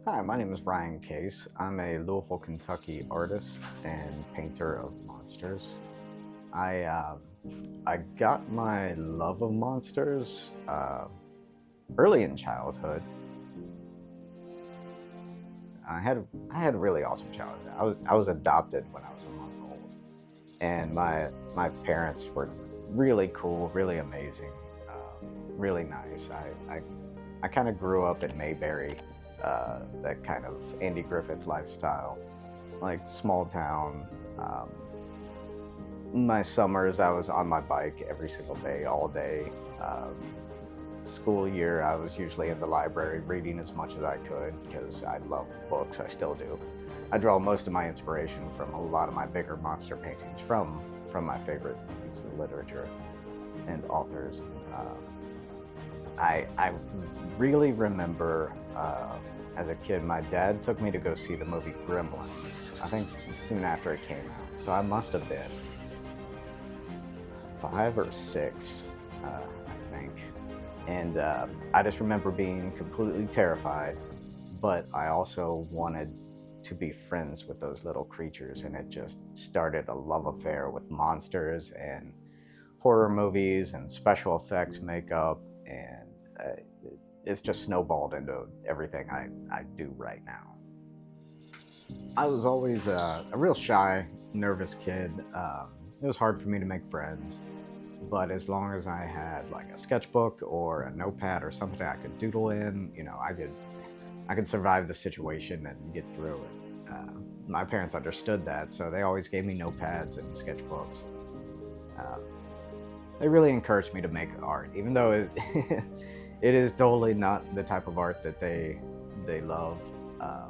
Hi, my name is RyanCase. I'm a Louisville, Kentucky artist and painter of monsters. I um, I got my love of monsters early in childhood. I had a really awesome childhood. I was adopted when I was a month old, and my parents were really cool, really amazing, really nice. I kind of grew up in Mayberry, that kind of Andy Griffith lifestyle, like small town. Um, my summers, I was on my bike every single day, all day. School year, I was usually in the library reading as much as I could because I love books. I still do. I draw most of my inspiration from a lot of my bigger monster paintings from my favorite pieces of literature and authors. I really remember as a kid, my dad took me to go see the movie Gremlins. I think soon after it came out, so I must have been 5 or 6, I think. And I just remember being completely terrified, but I also wanted to be friends with those little creatures, and it just started a love affair with monsters and horror movies and special effects makeup, and it's just snowballed into everything I do right now. I was always a real shy, nervous kid. It was hard for me to make friends, but as long as I had like a sketchbook or a notepad or something I could doodle in, I could survive the situation and get through it. My parents understood that, so they always gave me notepads and sketchbooks. Uh, they really encouraged me to make art, even though it it is totally not the type of art that they love. Uh,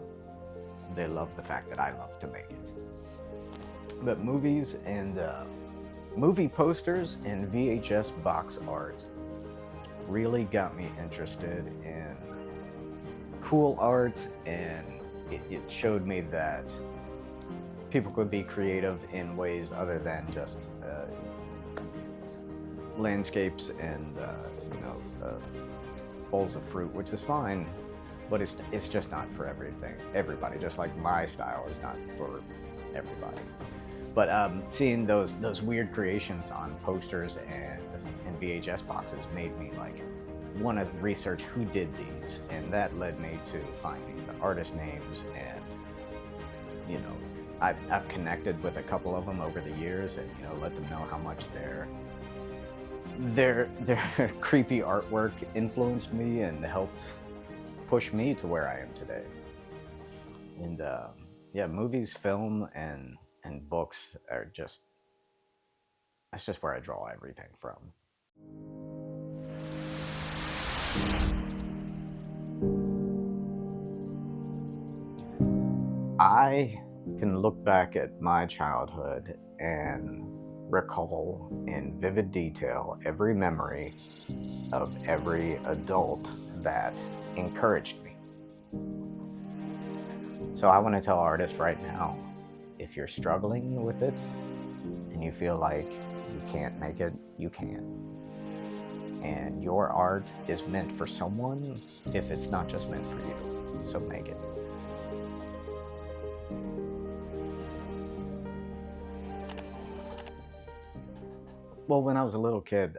they love the fact that I love to make it. But movies and movie posters and VHS box art really got me interested in cool art, and it showed me that people could be creative in ways other than just landscapes and bowls of fruit, which is fine, but it's just not for everybody. Just like my style is not for everybody. But seeing those weird creations on posters and VHS boxes made me like want to research who did these, and that led me to finding the artist names. And you know, I've connected with a couple of them over the years, and let them know how much their creepy artwork influenced me and helped push me to where I am today. And yeah, movies, film, and books are just that's just where I draw everything from. I can look back at my childhood and recall in vivid detail every memory of every adult that encouraged me. So I want to tell artists right now, if you're struggling with it and you feel like you can't make it, you can. And your art is meant for someone if it's not just meant for you. So make it. Well, when I was a little kid,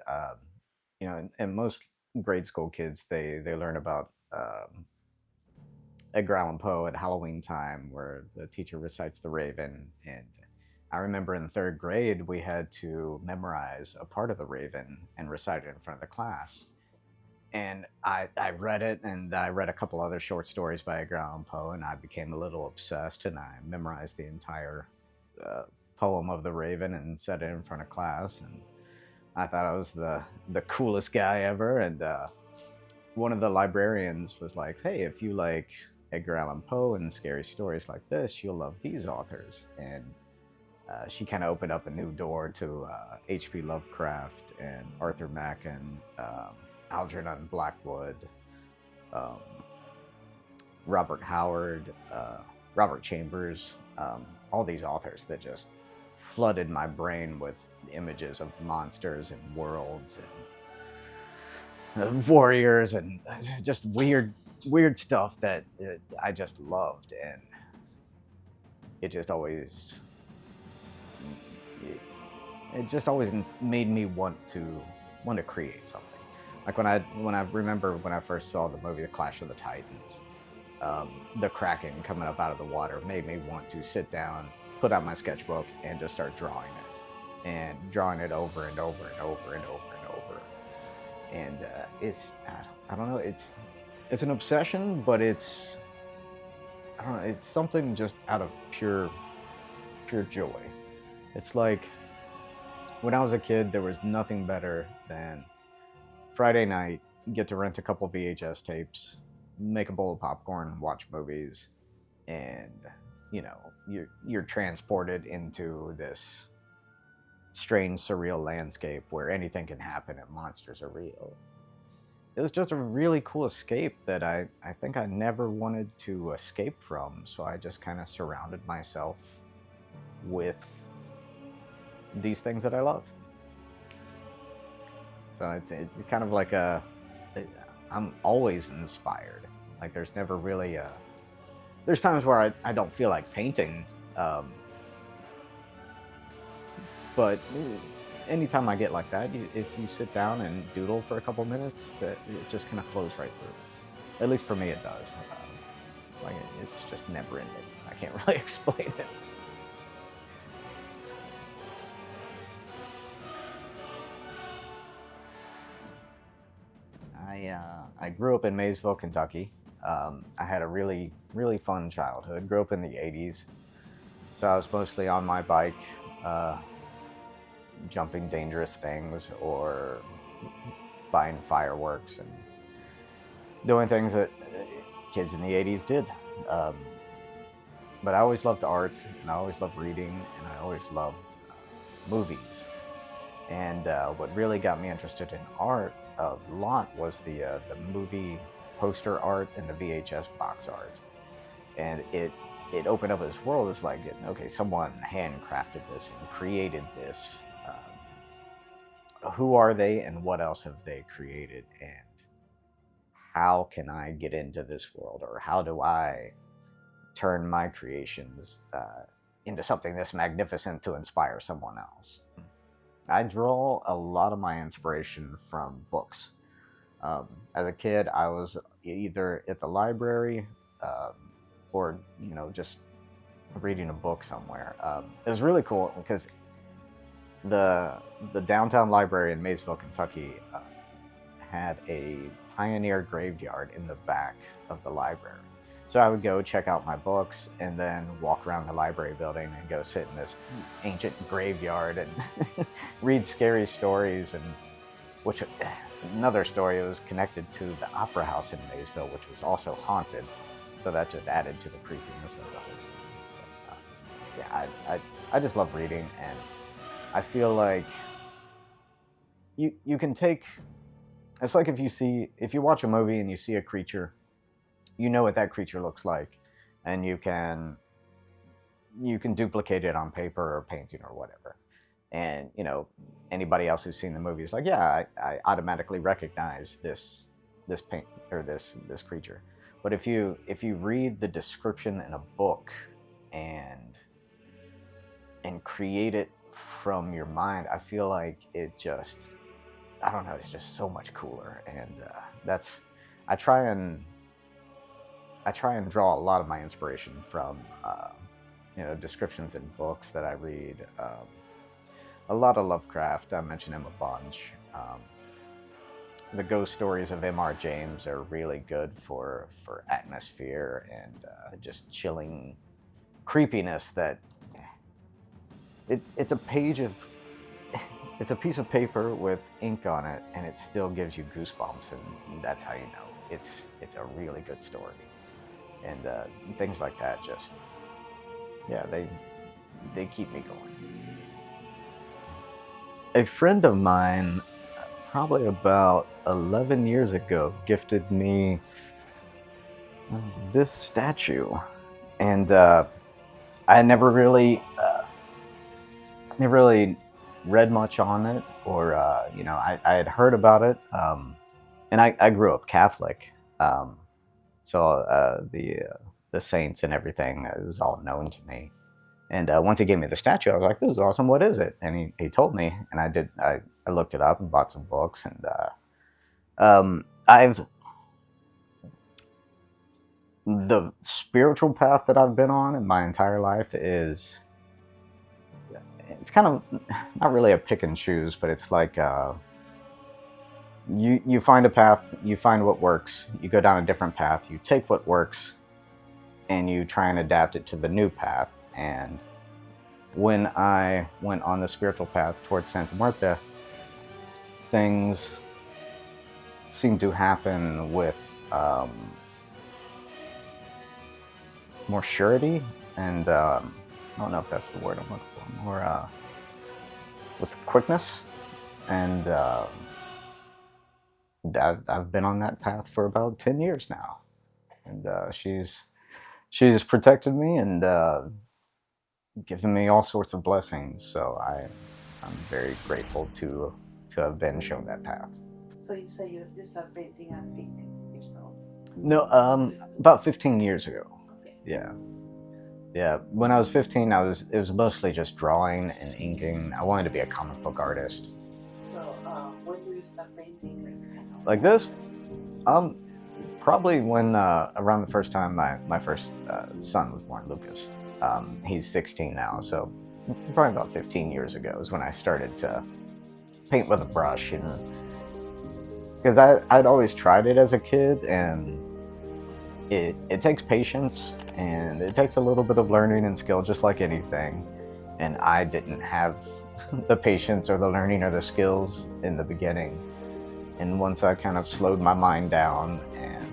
and most grade school kids, they learn about Edgar Allan Poe at Halloween time, where the teacher recites The Raven. And I remember in third grade, we had to memorize a part of The Raven and recite it in front of the class. And I read it, and I read a couple other short stories by Edgar Allan Poe, and I became a little obsessed, and I memorized the entire uh, poem of The Raven and said it in front of class. And I thought I was the coolest guy ever. And one of the librarians was like, "Hey, if you like Edgar Allan Poe and scary stories like this, you'll love these authors." And she kind of opened up a new door to H.P. Lovecraft and Arthur Machen, Algernon Blackwood, um, Robert Howard, Robert Chambers, all these authors that just flooded my brain with images of monsters and worlds and warriors and just weird weird stuff that I just loved, and it just always it, it just always made me want to create something. Like when I remember when I first saw the movie The Clash of the Titans, the Kraken coming up out of the water made me want to sit down, put out my sketchbook, and just start drawing it, and drawing it over and over and over and over and over. And it's I don't know, it's an obsession, but I don't know, it's something just out of pure joy. It's like when I was a kid, there was nothing better than Friday night, get to rent a couple VHS tapes, make a bowl of popcorn, watch movies, and you're transported into this strange, surreal landscape where anything can happen and monsters are real. It was just a really cool escape that I think I never wanted to escape from, so I just kind of surrounded myself with these things that I love. So it's kind of like I'm always inspired. Like there's never really there's times where I don't feel like painting, but anytime I get like that, if you sit down and doodle for a couple minutes, that it just kind of flows right through. At least for me, it does. Like it's just never ending. I can't really explain it. I grew up in Maysville, Kentucky. I had a really fun childhood. Grew up in the '80s, so I was mostly on my bike, uh, jumping dangerous things or buying fireworks and doing things that kids in the '80s did. Um, but I always loved art, and I always loved reading, and I always loved movies. And what really got me interested in art a lot was the movie poster art and the VHS box art. And it opened up this world. It's like, okay, someone handcrafted this and created this. Who are they, and what else have they created, and how can I get into this world, or how do I turn my creations into something this magnificent to inspire someone else? I draw a lot of my inspiration from books. As a kid, I was either at the library um, or just reading a book somewhere. It was really cool because the the downtown library in Maysville, Kentucky, had a pioneer graveyard in the back of the library. So I would go check out my books and then walk around the library building and go sit in this ancient graveyard and read scary stories. And which another story, it was connected to the Opera House in Maysville, which was also haunted. So that just added to the creepiness of the whole thing. Yeah, I just love reading, and I feel like you can take. It's like if you watch a movie and you see a creature, you know what that creature looks like, and you can duplicate it on paper or painting or whatever. And anybody else who's seen the movie is like, yeah, I automatically recognize this paint or this creature. But if you read the description in a book and create it from your mind, I feel like I don't know, it's just so much cooler. And that's I try and I try and draw a lot of my inspiration from descriptions in books that I read. A lot of Lovecraft. I mentioned him a bunch. The ghost stories of M.R. James are really good for atmosphere and just chilling creepiness. That it's a page of it's a piece of paper with ink on it, and it still gives you goosebumps, and that's how you know it's a really good story. And things like that, just yeah, they keep me going. A friend of mine, probably about 11 years ago, gifted me this statue, and I never really read much on it, or I had heard about it, and I grew up Catholic, So the saints and everything, it was all known to me. And once he gave me the statue, I was like, "This is awesome. What is it?" And he told me, and I did. I looked it up and bought some books. And I've the spiritual path that I've been on in my entire life is, it's kind of not really a pick and choose, but it's like you find a path, you find what works, you go down a different path, you take what works, and you try and adapt it to the new path. And when I went on the spiritual path towards Santa Muerte, things seemed to happen with more surety, and I don't know if that's the word I'm looking for, more with quickness. And I've been on that path for about 10 years now, and she's protected me and given me all sorts of blessings. So I'm very grateful to have been shown that path. So you say you started painting at 15 years old? No, about 15 years ago. Okay. Yeah. When I was 15, it was mostly just drawing and inking. I wanted to be a comic book artist. So when do you start painting? Like this? Probably when around the first time my first son was born, Lucas. He's 16 now, so probably about 15 years ago is when I started to paint with a brush, and because I'd always tried it as a kid, and it takes patience and it takes a little bit of learning and skill, just like anything. And I didn't have the patience or the learning or the skills in the beginning. And once I kind of slowed my mind down and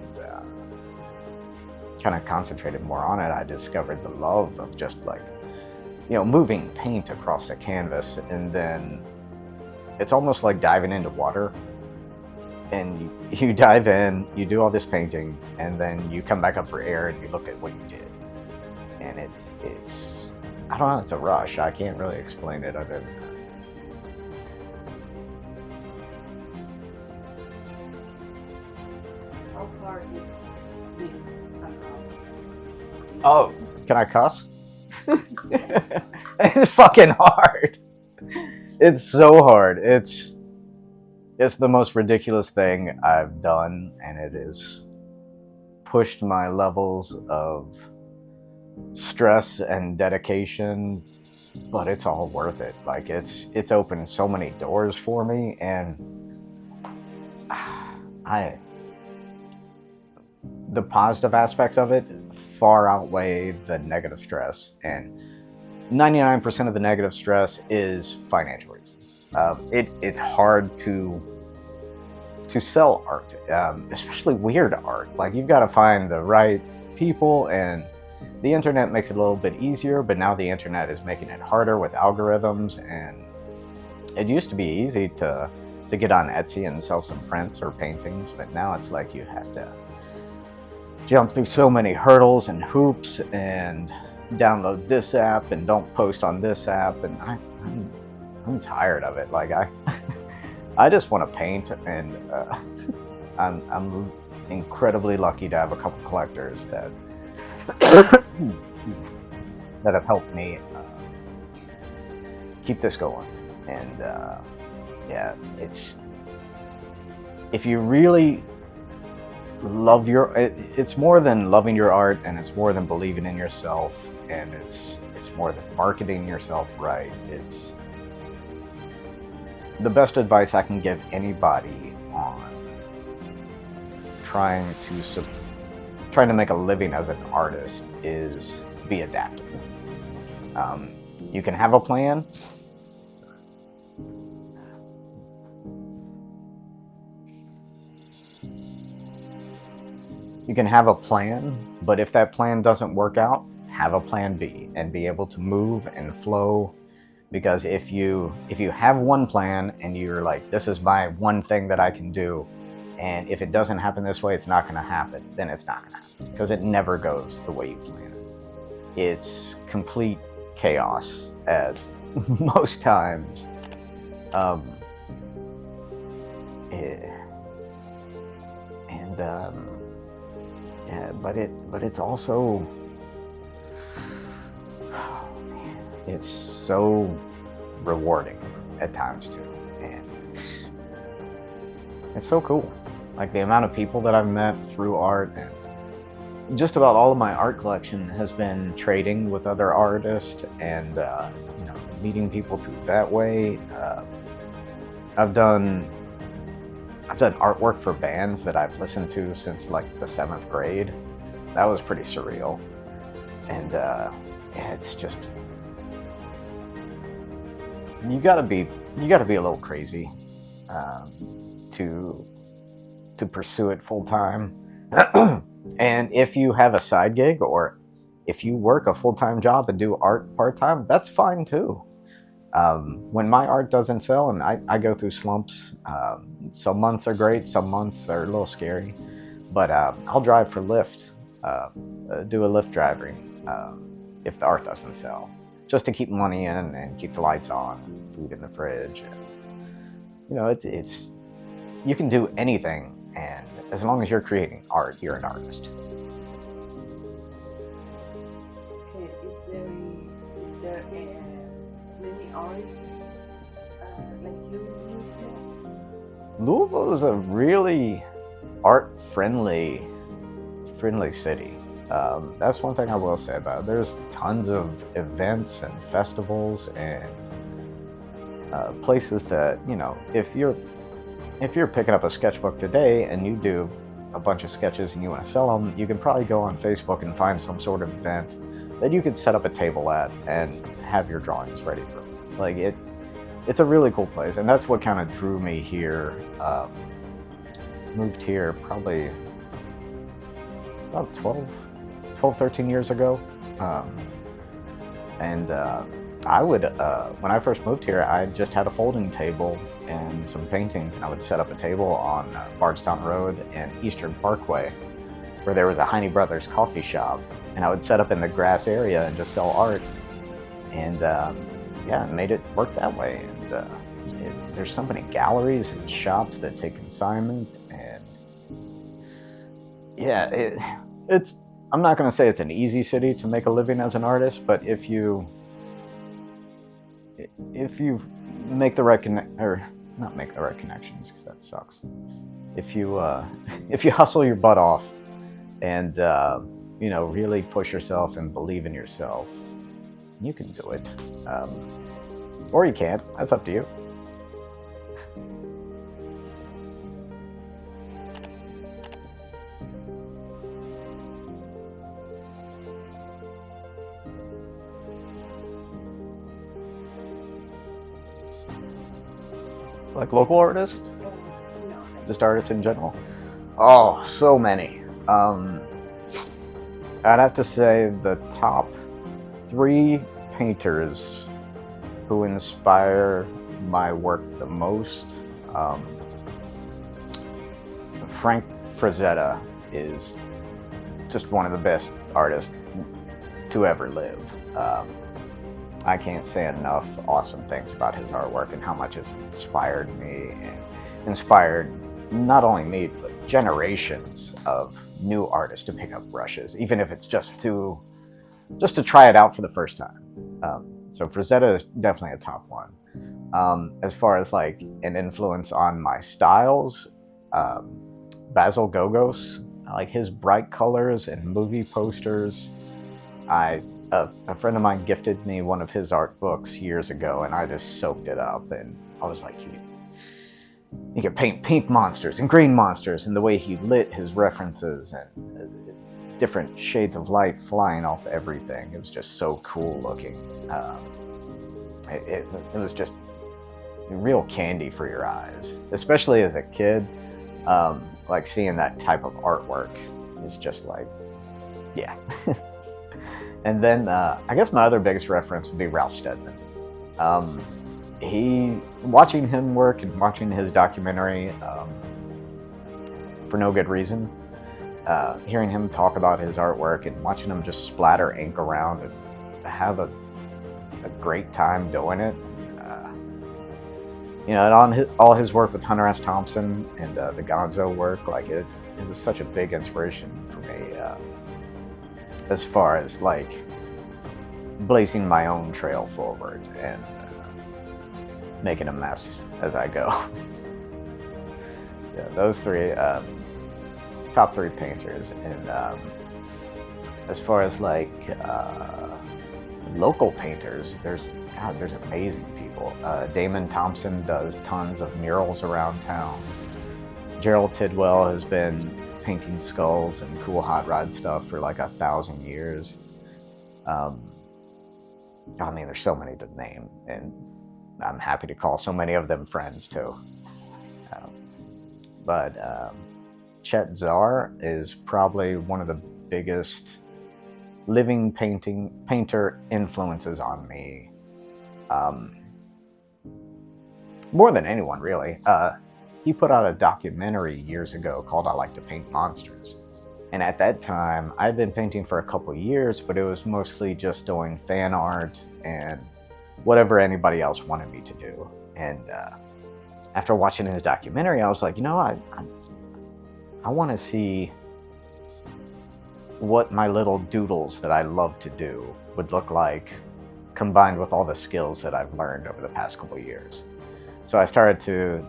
kind of concentrated more on it, I discovered the love of just like, moving paint across a canvas. And then it's almost like diving into water. And you dive in, you do all this painting, and then you come back up for air and you look at what you did. And it's I don't know, it's a rush. I can't really explain it other than that. How hard is being an artist? Oh, can I cuss? It's fucking hard. It's so hard. It's the most ridiculous thing I've done, and it has pushed my levels of stress and dedication, but it's all worth it. Like it's opened so many doors for me, and the positive aspects of it far outweigh the negative stress, and 99% of the negative stress is financial reasons. It's hard to sell art, especially weird art. Like, you've got to find the right people, and the internet makes it a little bit easier, but now the internet is making it harder with algorithms. And it used to be easy to get on Etsy and sell some prints or paintings, but now it's like you have to jump through so many hurdles and hoops and download this app and don't post on this app, and I'm tired of it. Like, I just want to paint, and I'm incredibly lucky to have a couple collectors that that have helped me keep this going. And yeah, if you really love it's more than loving your art, and it's more than believing in yourself, and it's more than marketing yourself right. It's the best advice I can give anybody on trying to make a living as an artist is be adaptable. You can have a plan. You can have a plan, but if that plan doesn't work out, have a plan B and be able to move and flow. Because if you have one plan and you're like, this is my one thing that I can do, and if it doesn't happen this way, it's not going to happen, then it's not going to happen, because it never goes the way you plan it. It's complete chaos at most times. Yeah, but it's also, oh man, it's so rewarding at times too, and it's so cool. Like the amount of people that I've met through art, and just about all of my art collection has been trading with other artists and meeting people through that way. I've done artwork for bands that I've listened to since like the 7th grade. That was pretty surreal, and yeah, it's just you gotta be a little crazy to pursue it full time. And if you have a side gig, or if you work a full-time job and do art part-time, that's fine too. When my art doesn't sell, and I go through slumps, some months are great, some months are a little scary, but I'll drive for Lyft, do a Lyft driving if the art doesn't sell, just to keep money in and keep the lights on, food in the fridge. And, it's you can do anything, and as long as you're creating art, you're an artist. Okay, is there many artists like you in Louisville? Louisville is a really art-friendly city. That's one thing I will say about it. There's tons of events and festivals and places that, if you're picking up a sketchbook today and you do a bunch of sketches and you want to sell them, you can probably go on Facebook and find some sort of event that you could set up a table at and have your drawings ready for. Like it's a really cool place, and that's what kind of drew me here. Moved here probably about 13 years ago. I would, when I first moved here, I just had a folding table and some paintings, and I would set up a table on Bardstown Road and Eastern Parkway, where there was a Heine Brothers coffee shop, and I would set up in the grass area and just sell art, and yeah, made it work that way. And there's so many galleries and shops that take consignment, and yeah, it's. I'm not going to say it's an easy city to make a living as an artist, but if you make the right not make the right connections, because that sucks. If you hustle your butt off and really push yourself and believe in yourself, you can do it. Or you can't. That's up to you. Like local artists? No. Just artists in general? Oh, so many. I'd have to say the top 3 painters who inspire my work the most. Frank Frazetta is just one of the best artists to ever live. I can't say enough awesome things about his artwork and how much it's inspired me, and inspired not only me, but generations of new artists to pick up brushes, even if it's just to try it out for the first time. So Frazetta is definitely a top one. As far as like an influence on my styles, Basil Gogos, like his bright colors and movie posters. A friend of mine gifted me one of his art books years ago, and I just soaked it up, and I was like, you can paint pink monsters and green monsters, and the way he lit his references and different shades of light flying off everything. It was just so cool looking. It was just real candy for your eyes, especially as a kid. Like seeing that type of artwork is just like, yeah. And then I guess my other biggest reference would be Ralph Steadman. Watching him work and watching his documentary, For No Good Reason, hearing him talk about his artwork and watching him just splatter ink around and have a great time doing it. And on all his work with Hunter S. Thompson and the Gonzo work, like it was such a big inspiration for me as far as like blazing my own trail forward and making a mess as I go. Yeah, those three, top three painters. And as far as like local painters, there's amazing people. Damon Thompson does tons of murals around town. Gerald Tidwell has been painting skulls and cool hot rod stuff for like 1,000 years. I mean, there's so many to name, and I'm happy to call so many of them friends too. But Chet Zar is probably one of the biggest living painter influences on me. More than anyone, really. He put out a documentary years ago called I Like to Paint Monsters. And at that time, I'd been painting for a couple years, but it was mostly just doing fan art and whatever anybody else wanted me to do. And after watching his documentary, I was like, you know, I want to see what my little doodles that I love to do would look like combined with all the skills that I've learned over the past couple of years. So I started to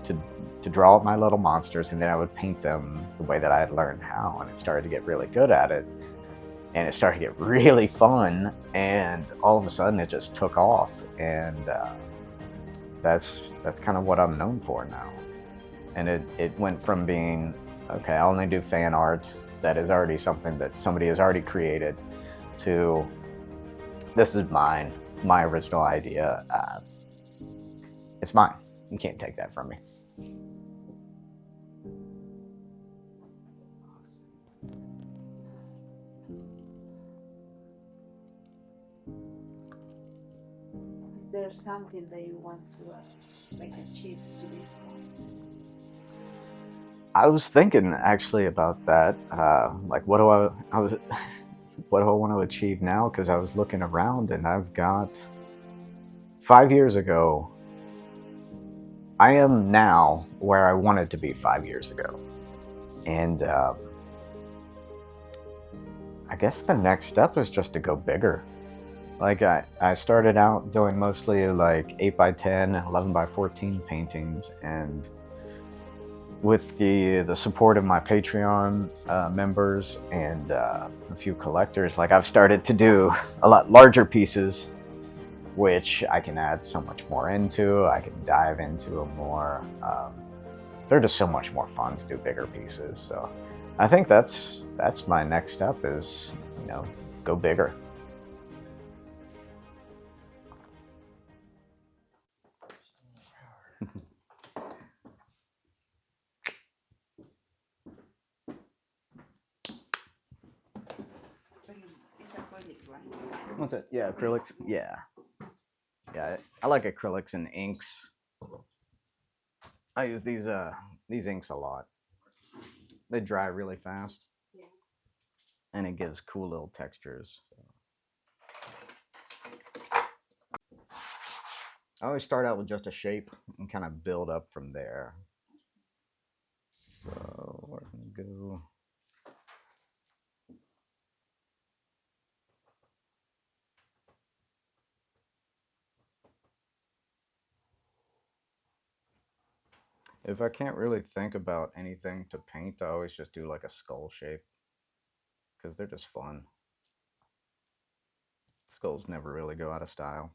draw up my little monsters, and then I would paint them the way that I had learned how, and it started to get really good at it, and it started to get really fun, and all of a sudden it just took off, and that's kind of what I'm known for now. And it went from being, okay, I only do fan art that is already something that somebody has already created, to this is mine, my original idea. It's mine. You can't take that from me. Is there something that you want to like achieve to this point? I was thinking actually about that. Like, what do I was, what do I want to achieve now? Because I was looking around, and I've got 5 years ago. I am now where I wanted to be 5 years ago, and I guess the next step is just to go bigger. Like I started out doing mostly like 8x10, 11x14 paintings, and with the support of my Patreon members and a few collectors, like I've started to do a lot larger pieces, which I can add so much more into. I can dive into a more. They're just so much more fun to do bigger pieces. So I think that's my next step is, you know, go bigger. It's acrylic, right? What's it? Yeah, acrylics. Yeah, I like acrylics and inks. I use these inks a lot. They dry really fast, Yeah. and it gives cool little textures. I always start out with just a shape and kind of build up from there. So we're gonna go. If I can't really think about anything to paint, I always just do like a skull shape because they're just fun. Skulls never really go out of style.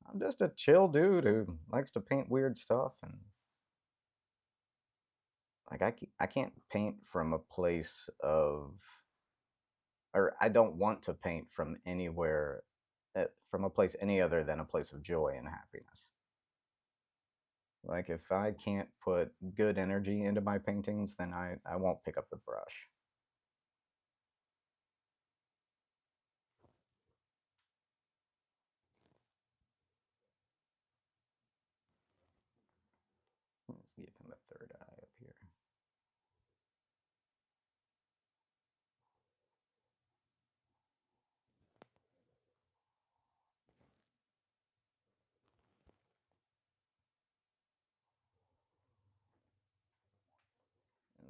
I'm just a chill dude who likes to paint weird stuff, and like I can't paint from a place of, or I don't want to paint from anywhere, from a place any other than a place of joy and happiness. Like if I can't put good energy into my paintings, then I won't pick up the brush. Let's give him a third eye up here.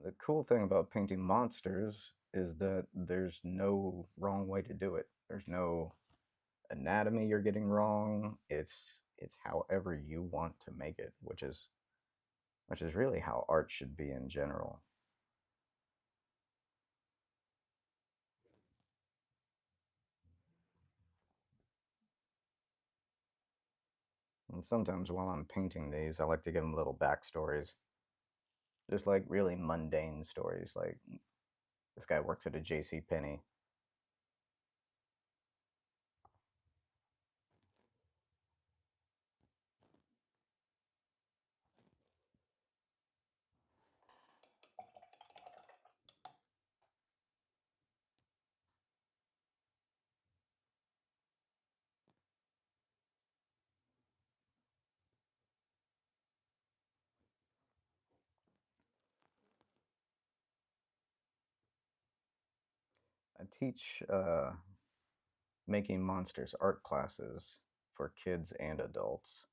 The cool thing about painting monsters is that there's no wrong way to do it. There's no anatomy you're getting wrong. It's however you want to make it, which is really how art should be in general. And sometimes while I'm painting these, I like to give them little backstories, just like really mundane stories. Like this guy works at a J.C. Penney. I teach making monsters art classes for kids and adults,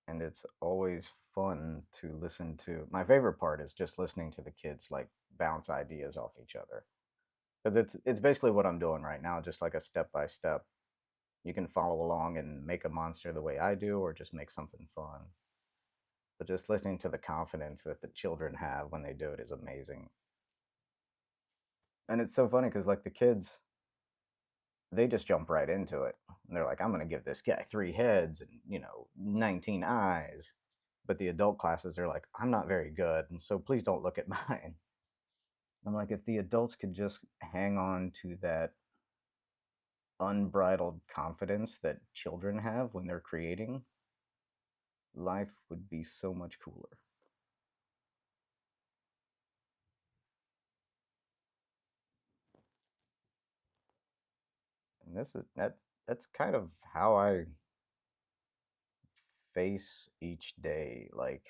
and it's always fun to listen to. My favorite part is just listening to the kids like bounce ideas off each other, because it's basically what I'm doing right now, just like a step by step. You can follow along and make a monster the way I do, or just make something fun. But just listening to the confidence that the children have when they do it is amazing. And it's so funny because like the kids, they just jump right into it. And they're like, I'm gonna give this guy three heads and 19 eyes. But the adult classes are like, I'm not very good, and so please don't look at mine. I'm like, if the adults could just hang on to that unbridled confidence that children have when they're creating, life would be so much cooler. And that's kind of how I face each day. Like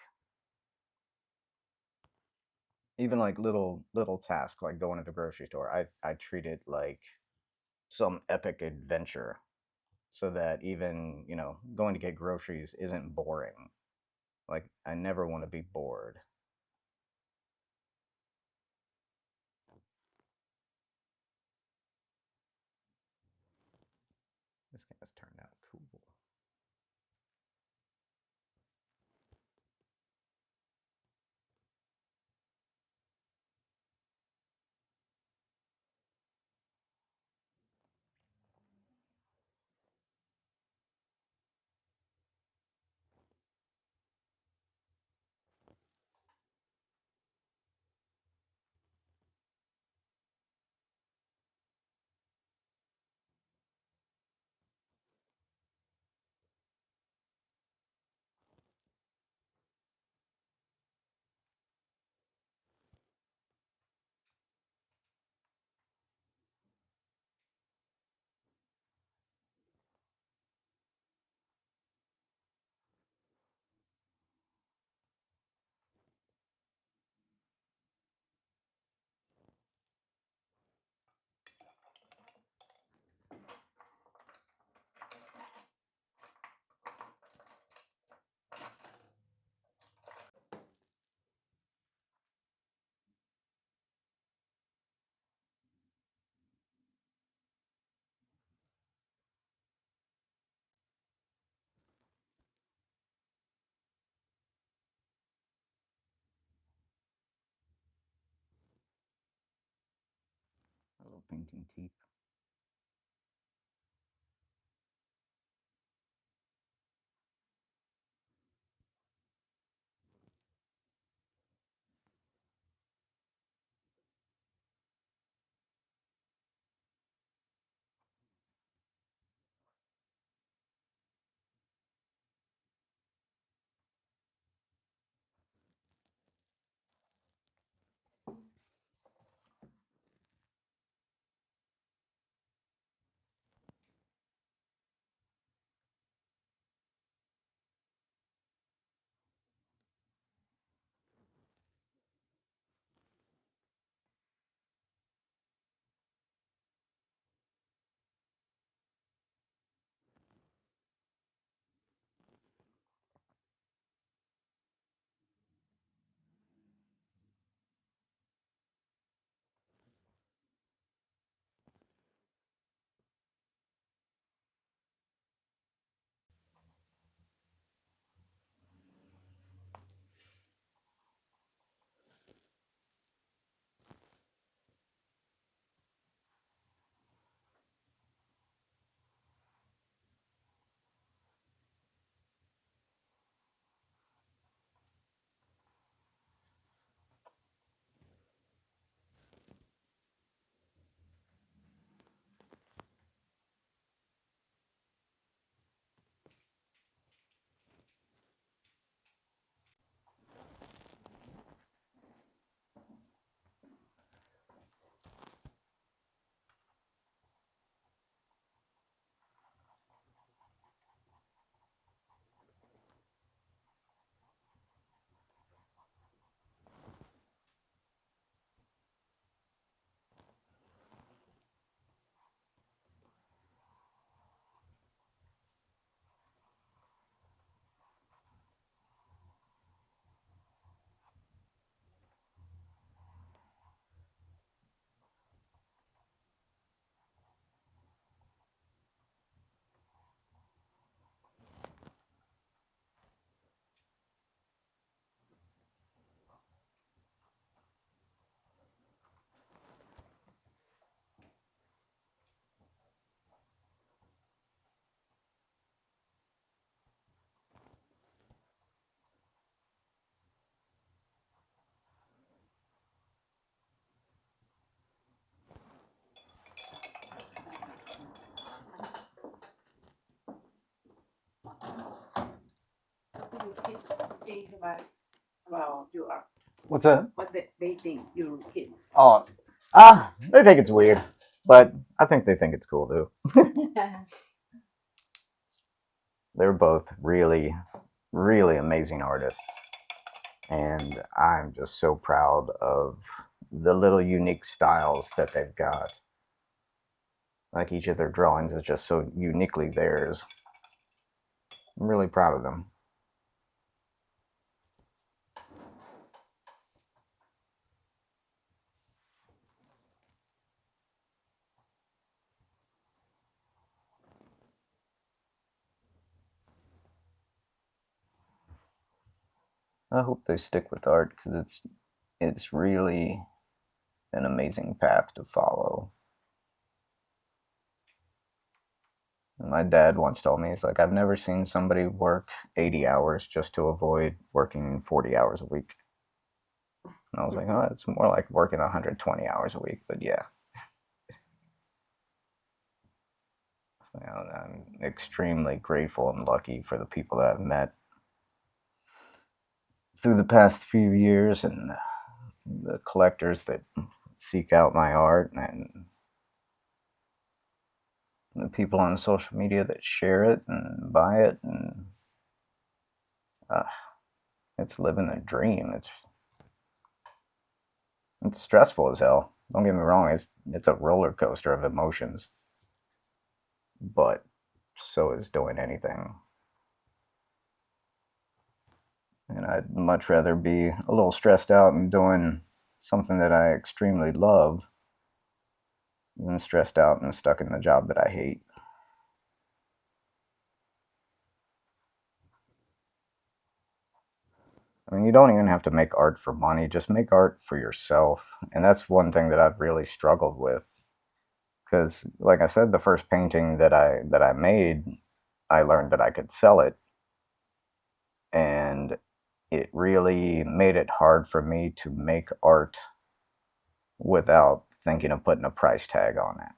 even like little tasks like going to the grocery store, I treat it like some epic adventure, so that even going to get groceries isn't boring. Like I never want to be bored. This game has turned out cool. A little painting teeth. think about your art? What's that? What they think your kids? Oh, they think it's weird, but I think they think it's cool too. They're both really, really amazing artists, and I'm just so proud of the little unique styles that they've got. Like each of their drawings is just so uniquely theirs. I'm really proud of them. I hope they stick with art because it's really an amazing path to follow. My dad once told me, he's like, I've never seen somebody work 80 hours just to avoid working 40 hours a week. And I was like, oh, it's more like working 120 hours a week, but yeah. You know, I'm extremely grateful and lucky for the people that I've met through the past few years and the collectors that seek out my art and the people on social media that share it and buy it. And uh, it's living a dream. It's stressful as hell. Don't get me wrong. It's a roller coaster of emotions, but so is doing anything. And I'd much rather be a little stressed out and doing something that I extremely love than stressed out and stuck in the job that I hate. I mean, you don't even have to make art for money, just make art for yourself. And that's one thing that I've really struggled with. Because, like I said, the first painting that I made, I learned that I could sell it, and it really made it hard for me to make art without thinking of putting a price tag on it.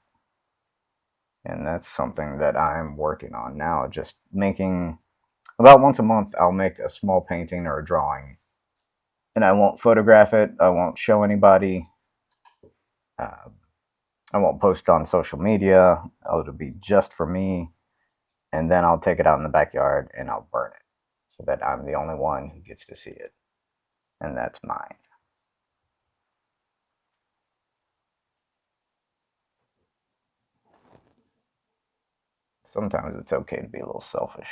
And that's something that I'm working on now. Just making about once a month, I'll make a small painting or a drawing, and I won't photograph it. I won't show anybody. Uh, I won't post it on social media. It'll be just for me, and then I'll take it out in the backyard and I'll burn it so that I'm the only one who gets to see it, and that's mine. Sometimes it's okay to be a little selfish.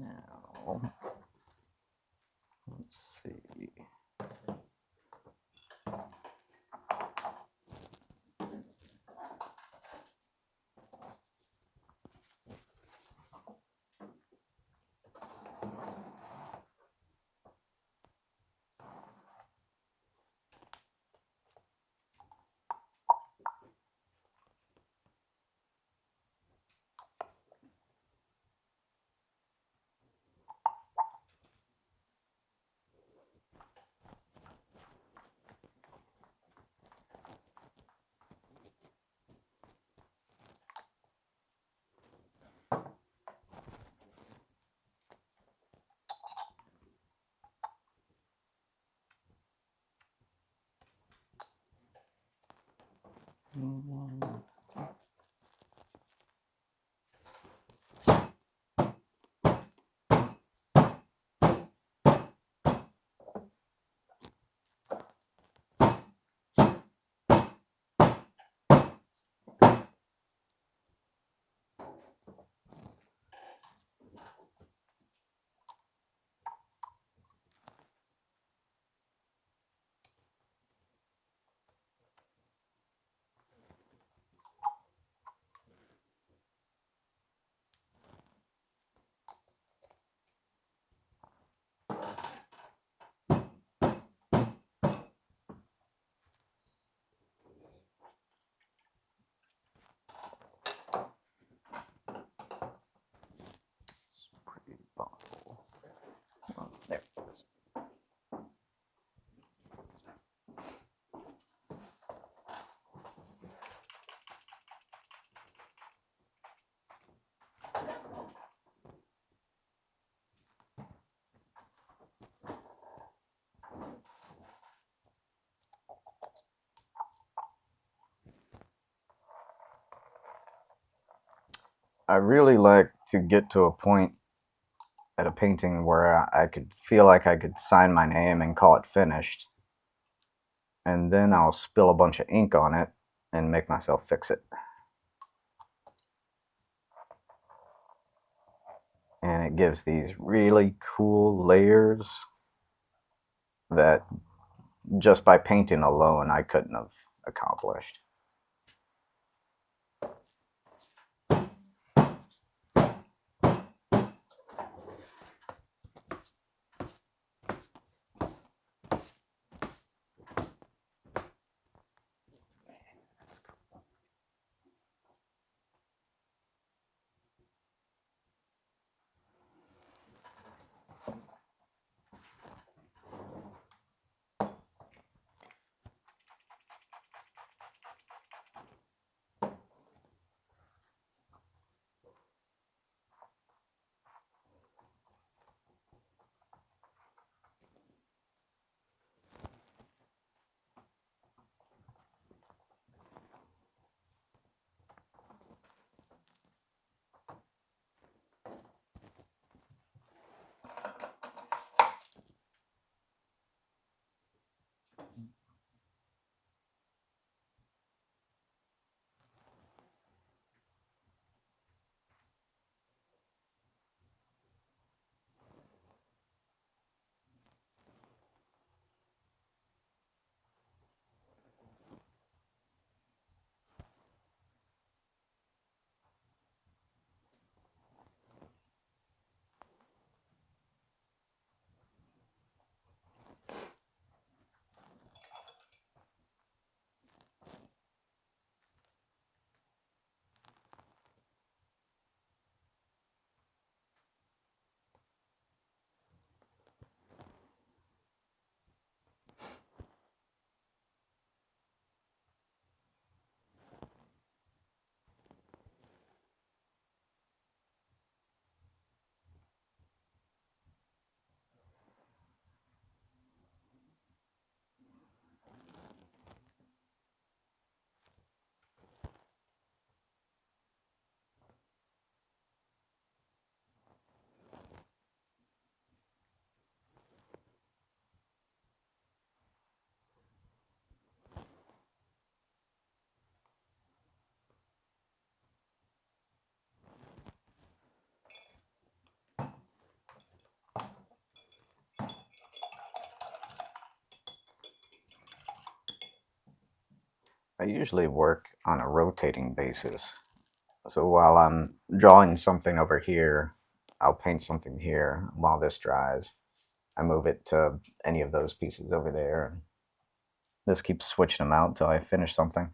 Now, let's see. Pretty bottle. Oh, there it is. I really like to get to a point at a painting where I could feel like I could sign my name and call it finished. And then I'll spill a bunch of ink on it and make myself fix it. And it gives these really cool layers that just by painting alone I couldn't have accomplished. I usually work on a rotating basis. So while I'm drawing something over here, I'll paint something here. While this dries, I move it to any of those pieces over there, and just keep switching them out until I finish something.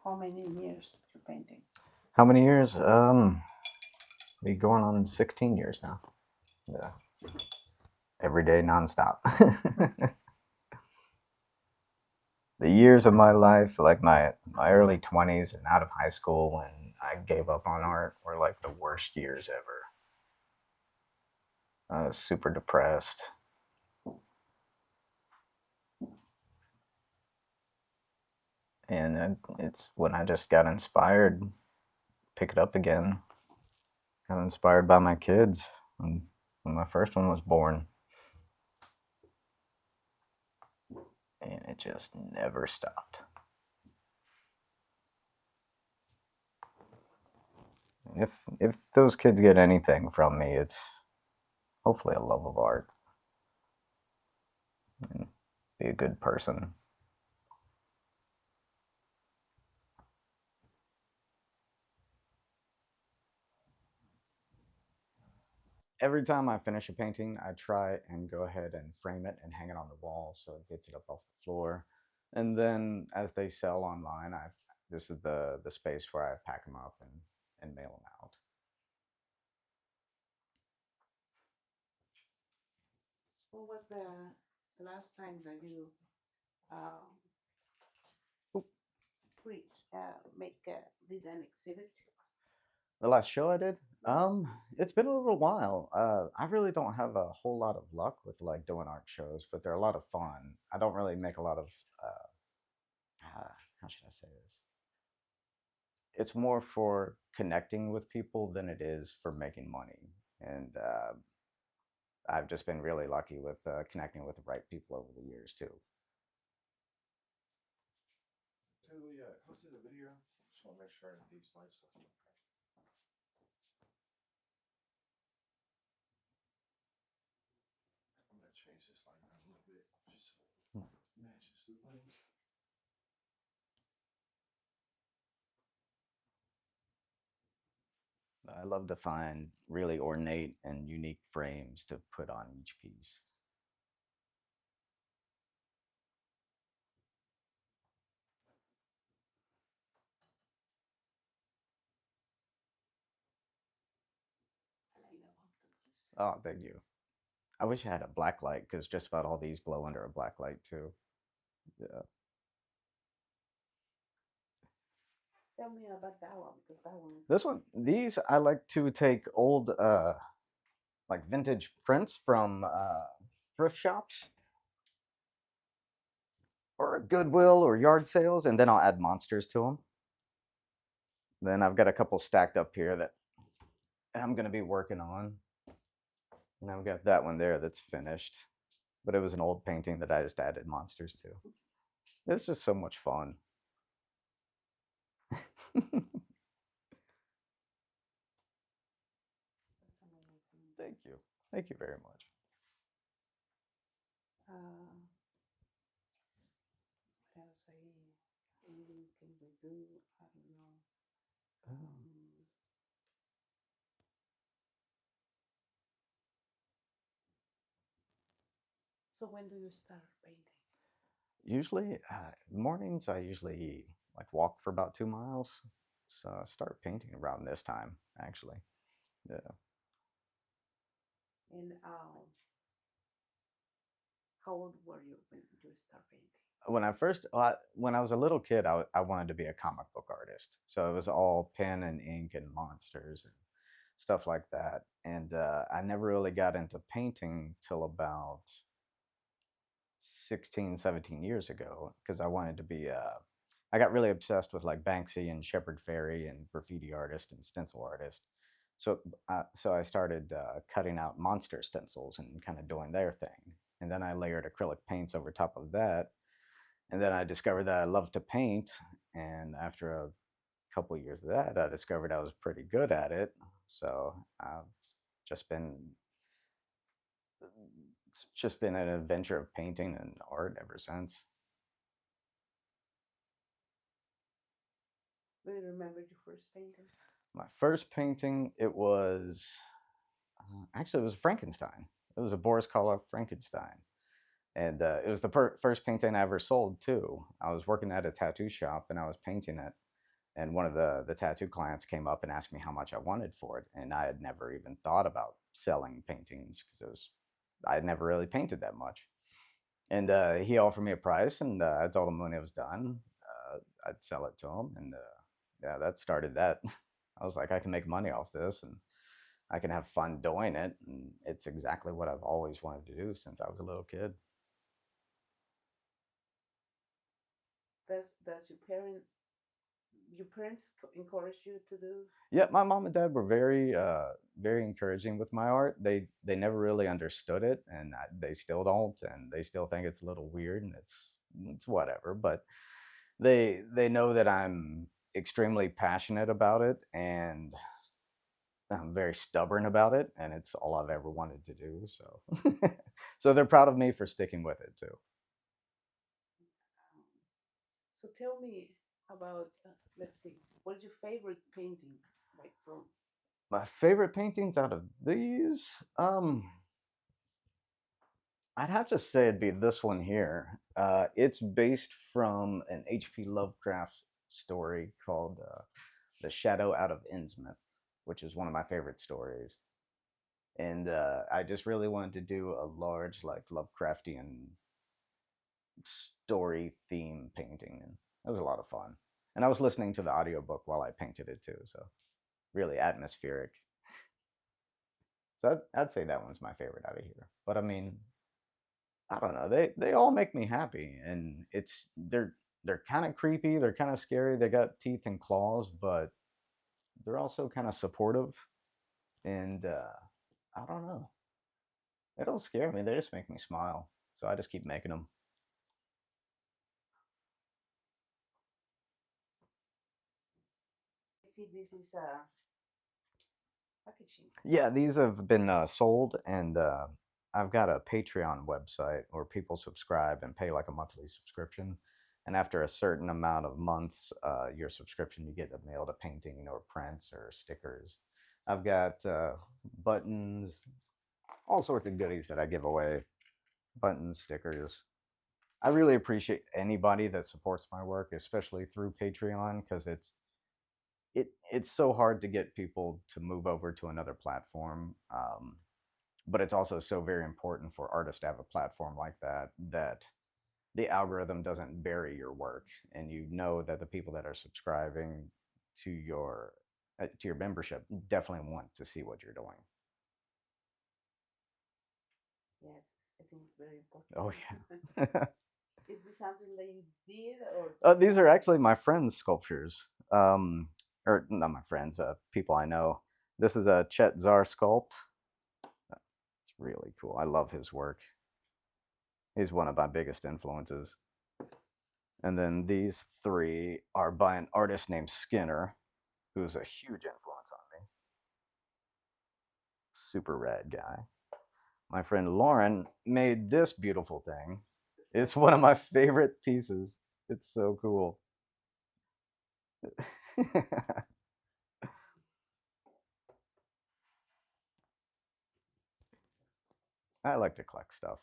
How many years you painting? How many years? Be going on 16 years now. Yeah. Every day, nonstop. The years of my life, like my early 20s and out of high school when I gave up on art, were like the worst years ever. I was super depressed. And it's when I just got inspired, pick it up again. Got inspired by my kids when my first one was born. And it just never stopped. If those kids get anything from me, it's hopefully a love of art and be a good person. Every time I finish a painting, I try and go ahead and frame it and hang it on the wall so it gets it up off the floor. And then as they sell online, I this is the space where I pack them up and mail them out. What was the last time that you um, pre make did an exhibit? The last show I did, it's been a little while. I really don't have a whole lot of luck with like doing art shows, but they're a lot of fun. I don't really make a lot of how should I say this? It's more for connecting with people than it is for making money. And I've just been really lucky with connecting with the right people over the years too. Yeah, come see the video. Just want to make sure these lights are. I'm gonna change this light around a little bit just so it matches the light. I love to find really ornate and unique frames to put on each piece. I like the octopus. Oh, thank you. I wish I had a black light because just about all these glow under a black light too. Yeah. Tell me about that one because that one is This one, these I like to take old, like vintage prints from thrift shops or Goodwill or yard sales, and then I'll add monsters to them. Then I've got a couple stacked up here that I'm going to be working on. And I've got that one there that's finished, but it was an old painting that I just added monsters to. It's just so much fun. that's amazing. Thank you. Thank you very much. What else can we do? I don't know. So when do you start painting? Usually, mornings, I usually like walk for about 2 miles. So I start painting around this time, actually. Yeah. And how old were you when you start painting? When I was a little kid, I wanted to be a comic book artist. So it was all pen and ink and monsters and stuff like that. And I never really got into painting till about 16, 17 years ago because I wanted to be I got really obsessed with like Banksy and Shepard Fairey and graffiti artist and stencil artist. So I started cutting out monster stencils and kind of doing their thing. And then I layered acrylic paints over top of that. And then I discovered that I love to paint. And after a couple of years of that, I discovered I was pretty good at it. So I've just been it's just been an adventure of painting and art ever since. Do you remember your first painting? My first painting, it was actually it was Frankenstein. It was a Boris Karloff Frankenstein, and it was the first painting I ever sold too. I was working at a tattoo shop and I was painting it, and one of the tattoo clients came up and asked me how much I wanted for it, and I had never even thought about selling paintings because I had never really painted that much. And he offered me a price, and I told him when it was done, I'd sell it to him, and yeah, that started that. I was like, I can make money off this, and I can have fun doing it, and it's exactly what I've always wanted to do since I was a little kid. Does your parents encourage you to do? Yeah, my mom and dad were very encouraging with my art. They never really understood it, and they still don't, and they still think it's a little weird, and it's whatever. But they know that I'm extremely passionate about it, and I'm very stubborn about it, and it's all I've ever wanted to do. So, so they're proud of me for sticking with it too. So tell me about, let's see, what is your favorite painting, like from? My favorite paintings out of these, I'd have to say it'd be this one here. It's based from an H.P. Lovecraft story called "The Shadow Out of Innsmouth," which is one of my favorite stories. And I just really wanted to do a large, like Lovecraftian story theme painting, and it was a lot of fun. And I was listening to the audiobook while I painted it too, so really atmospheric. So I'd say that one's my favorite out of here. But I mean, I don't know. They all make me happy, and they're kind of creepy. They're kind of scary. They got teeth and claws, but they're also kind of supportive. And I don't know. They don't scare me. They just make me smile. So I just keep making them. See, this is packaging. Yeah, these have been sold, and I've got a Patreon website where people subscribe and pay like a monthly subscription. And after a certain amount of months, your subscription, you get mailed a painting or prints or stickers. I've got buttons, all sorts of goodies that I give away, buttons, stickers. I really appreciate anybody that supports my work, especially through Patreon, because it's so hard to get people to move over to another platform. But it's also so very important for artists to have a platform like that, that the algorithm doesn't bury your work, and you know that the people that are subscribing to your membership definitely want to see what you're doing. Yes, I think it's very important. Oh yeah. Is this something that you did, or? These are actually my friends' sculptures, or not my friends, people I know. This is a Chet Zar sculpt. It's really cool. I love his work. He's one of my biggest influences. And then these three are by an artist named Skinner, who's a huge influence on me. Super rad guy. My friend Lauren made this beautiful thing. It's one of my favorite pieces. It's so cool. I like to collect stuff.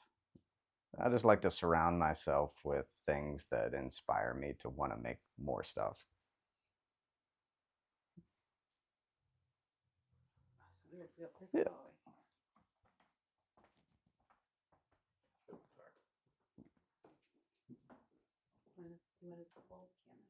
I just like to surround myself with things that inspire me to want to make more stuff. Let's Yeah. go. You want to hold camera?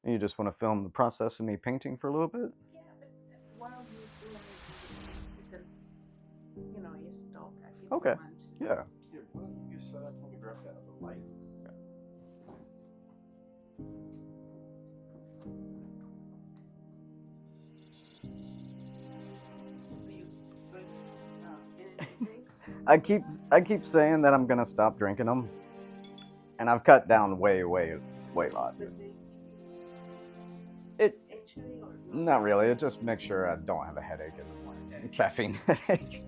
And you just want to film the process of me painting for a little bit? Yeah, but why don't you do it? Because, you know, it's dark. People Okay. want to. Yeah. Here, why don't you set up when we grab that other light? Do you drink energy drinks? I keep saying that I'm gonna stop drinking them, and I've cut down way a lot. But they It actually, or not really. It just makes sure I don't have a headache in the morning. Caffeine headache.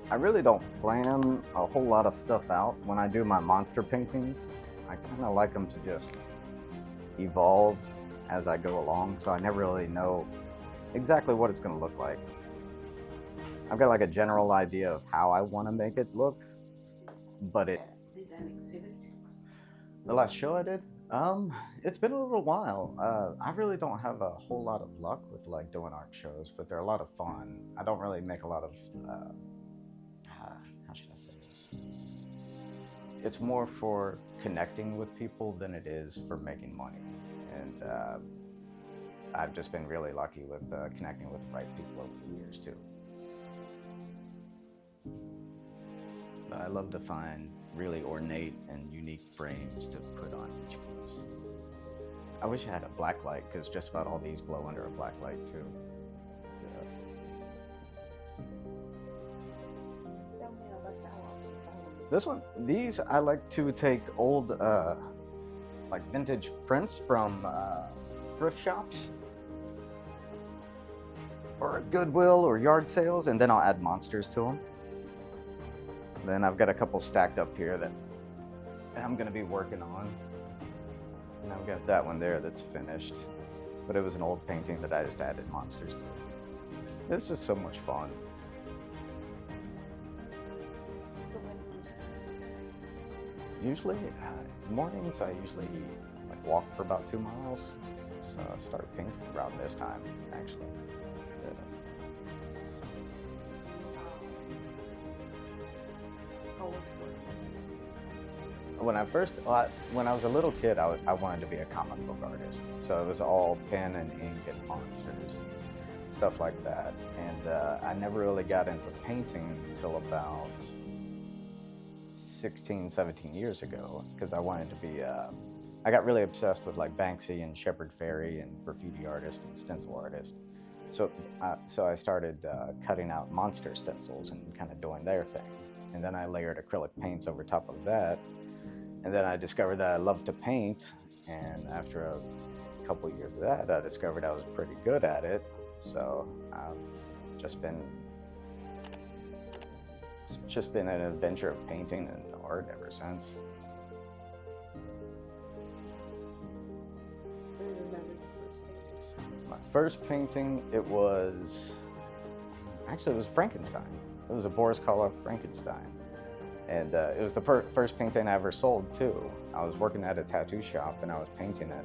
I really don't plan a whole lot of stuff out when I do my monster paintings. I kind of like them to just evolve as I go along, so I never really know exactly what it's going to look like. I've got like a general idea of how I want to make it look, but did that exhibit? the last show I did, It's been a little while. I really don't have a whole lot of luck with like doing art shows, but they're a lot of fun. I don't really make a lot of, how should I say this? It's more for connecting with people than it is for making money. And I've just been really lucky with connecting with the right people over the years too. I love to find really ornate and unique frames to put on each piece. I wish I had a black light because just about all these glow under a black light too. Yeah. Tell me about that one. This one, these I like to take old, like vintage prints from thrift shops or Goodwill or yard sales, and then I'll add monsters to them. Then I've got a couple stacked up here that I'm going to be working on. And I've got that one there that's finished. But it was an old painting that I just added monsters to. It's just so much fun. So when you start? Usually, mornings I usually like walk for about 2 miles. So I start painting around this time, actually. Yeah. When I was a little kid, I wanted to be a comic book artist. So it was all pen and ink and monsters and stuff like that. And I never really got into painting until about 16, 17 years ago, because I wanted to be, I got really obsessed with like Banksy and Shepard Fairey and graffiti artist and stencil artist. So I started cutting out monster stencils and kind of doing their thing. And then I layered acrylic paints over top of that. And then I discovered that I loved to paint. And after a couple of years of that, I discovered I was pretty good at it. So it's just been an adventure of painting and art ever since. Do you remember the first painting? My first painting, it was Frankenstein. It was a Boris Karloff Frankenstein. And it was the first painting I ever sold too. I was working at a tattoo shop and I was painting it.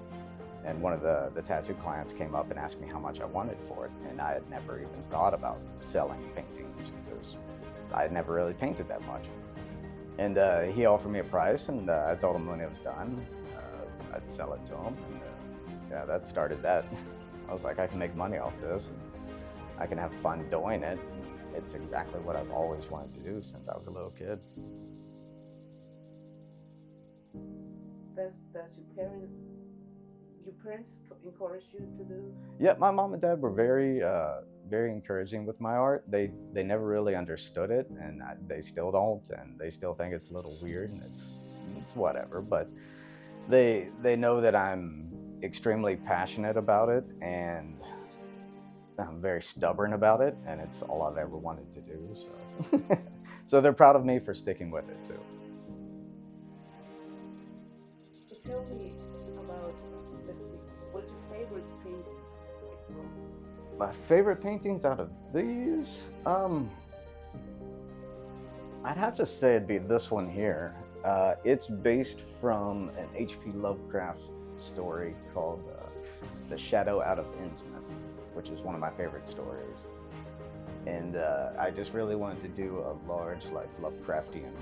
And one of the tattoo clients came up and asked me how much I wanted for it. And I had never even thought about selling paintings because I had never really painted that much. And he offered me a price, and I told him when it was done, I'd sell it to him. And yeah, that started that. I was like, I can make money off this. And I can have fun doing it. It's exactly what I've always wanted to do since I was a little kid. Does your parents encourage you to do? Yeah, my mom and dad were very encouraging with my art. They never really understood it, and they still don't, and they still think it's a little weird, and it's whatever. But they know that I'm extremely passionate about it, and I'm very stubborn about it, and it's all I've ever wanted to do. So, so they're proud of me for sticking with it too. So tell me about, let's see, what's your favorite painting? My favorite paintings out of these, I'd have to say it'd be this one here. It's based from an H.P. Lovecraft story called The Shadow Out of Innsmouth, which is one of my favorite stories. And I just really wanted to do a large, like, Lovecraftian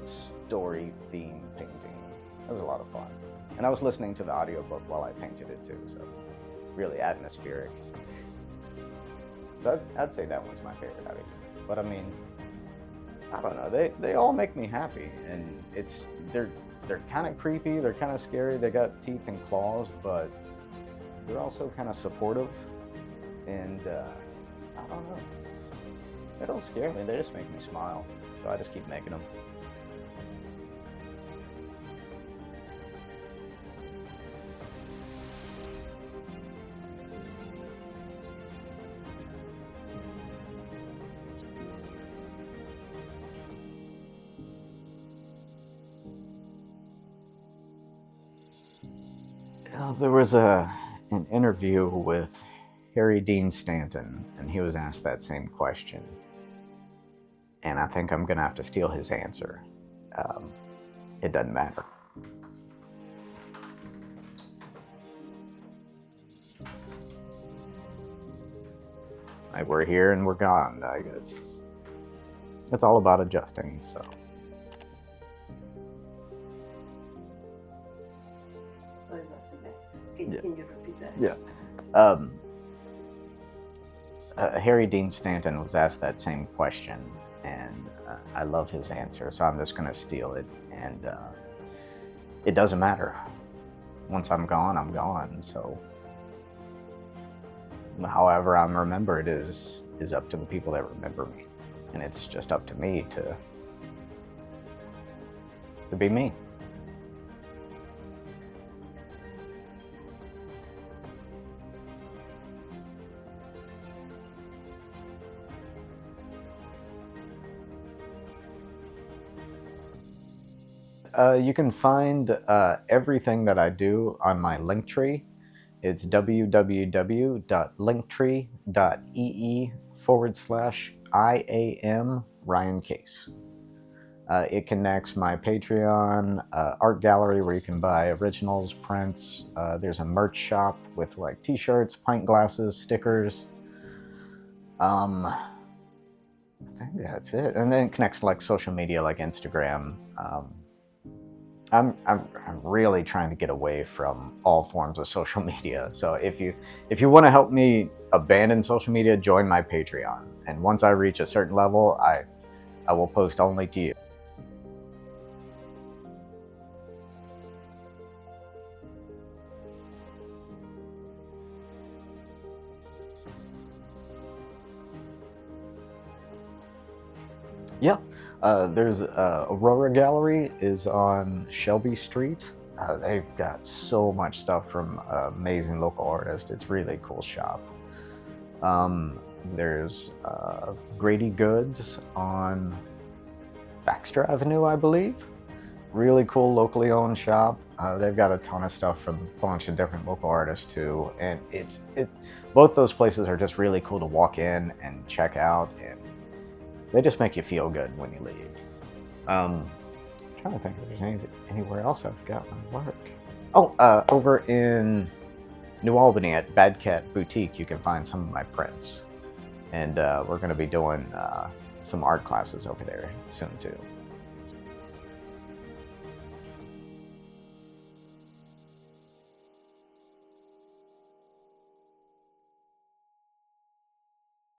story theme painting. It was a lot of fun. And I was listening to the audiobook while I painted it too, so really atmospheric. So I'd say that one's my favorite out of here. But I mean, I don't know, they all make me happy, and they're kind of creepy, they're kind of scary, they got teeth and claws, but they're also kind of supportive, and I don't know. They don't scare me, they just make me smile. So I just keep making them. There was an interview with Harry Dean Stanton, and he was asked that same question. And I think I'm gonna have to steal his answer. It doesn't matter. Like, we're here and we're gone. Like, it's all about adjusting. So So it was okay. Yeah. Can you repeat that? Yeah. Harry Dean Stanton was asked that same question, and I love his answer, so I'm just going to steal it. And it doesn't matter. Once I'm gone, I'm gone. So however I'm remembered is up to the people that remember me, and it's just up to me to be me. You can find everything that I do on my Linktree. It's www.linktree.ee/IAM RyanCase. It connects my Patreon, art gallery where you can buy originals, prints. There's a merch shop with like t-shirts, pint glasses, stickers. I think that's it. And then it connects to like social media like Instagram. I'm really trying to get away from all forms of social media. So if you want to help me abandon social media, join my Patreon. And once I reach a certain level, I will post only to you. Yeah. There's Aurora Gallery is on Shelby Street. They've got so much stuff from amazing local artists. It's really a cool shop. There's Grady Goods on Baxter Avenue, I believe. Really cool locally owned shop. They've got a ton of stuff from a bunch of different local artists too, and both those places are just really cool to walk in and check out, and they just make you feel good when you leave. I'm trying to think if there's anywhere else I've got my work. Oh, over in New Albany at Bad Cat Boutique, you can find some of my prints. And we're going to be doing some art classes over there soon too.